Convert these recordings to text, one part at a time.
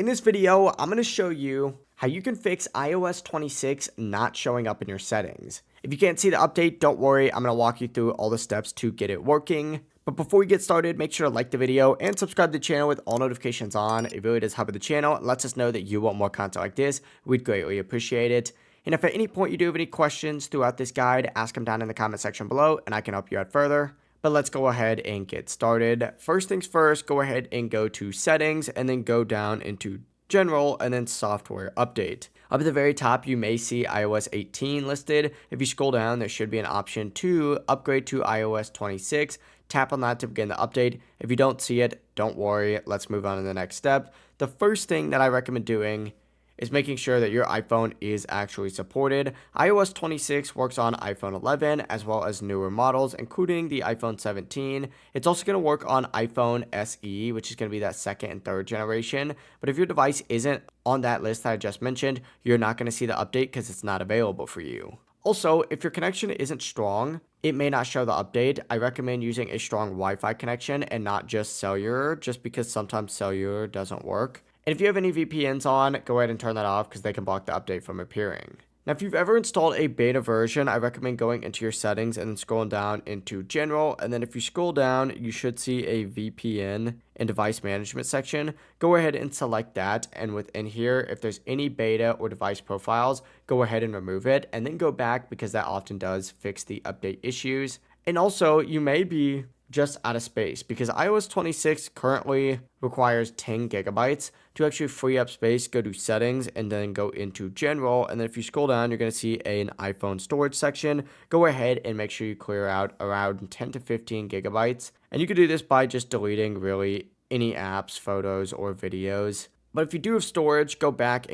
In this video, I'm going to show you how you can fix iOS 26 not showing up in your settings. If you can't see the update, don't worry, I'm going to walk you through all the steps to get it working. But before we get started, make sure to like the video and subscribe to the channel with all notifications on. It really does help the channel and lets us know that you want more content like this. We'd greatly appreciate it. And if at any point you do have any questions throughout this guide, ask them down in the comment section below and I can help you out further. But let's go ahead and get started. First things first, go ahead and go to settings and then go down into general and then software update. Up at the very top, you may see iOS 18 listed. If you scroll down, there should be an option to upgrade to iOS 26. Tap on that to begin the update. If you don't see it, don't worry. Let's move on to the next step. The first thing that I recommend doing is making sure that your iPhone is actually supported. iOS 26 works on iPhone 11 as well as newer models, including the iPhone 17. It's also going to work on iPhone SE, which is going to be that second and third generation. But if your device isn't on that list that I just mentioned, you're not going to see the update because it's not available for you. Also, if your connection isn't strong, it may not show the update. I recommend using a strong Wi-Fi connection and not just cellular, just because sometimes cellular doesn't work. And if you have any VPNs on, go ahead and turn that off because they can block the update from appearing. Now, if you've ever installed a beta version, I recommend going into your settings and then scrolling down into general. And then if you scroll down, you should see a VPN and device management section. Go ahead and select that. And within here, if there's any beta or device profiles, go ahead and remove it and then go back because that often does fix the update issues. And also, you may be just out of space because iOS 26 currently requires 10 gigabytes. To actually free up space, go to settings and then go into general. And then if you scroll down, you're going to see an iPhone storage section. Go ahead and make sure you clear out around 10 to 15 gigabytes. And you can do this by just deleting really any apps, photos, or videos. But if you do have storage, go back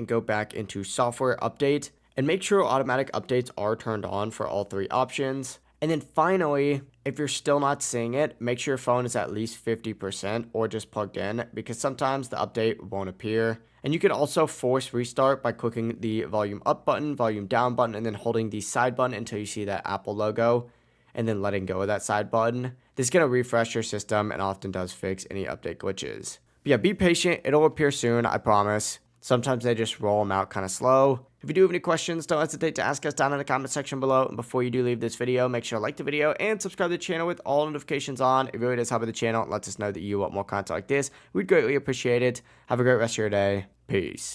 into software update and make sure automatic updates are turned on for all three options. And then finally, if you're still not seeing it, make sure your phone is at least 50% or just plugged in because sometimes the update won't appear. And you can also force restart by clicking the volume up button, volume down button, and then holding the side button until you see that Apple logo and then letting go of that side button. This is going to refresh your system and often does fix any update glitches. But yeah, be patient. It'll appear soon, I promise. Sometimes they just roll them out kind of slow. If you do have any questions, don't hesitate to ask us down in the comment section below. And before you do leave this video, make sure to like the video and subscribe to the channel with all notifications on. It really does help the channel. It lets us know that you want more content like this. We'd greatly appreciate it. Have a great rest of your day. Peace.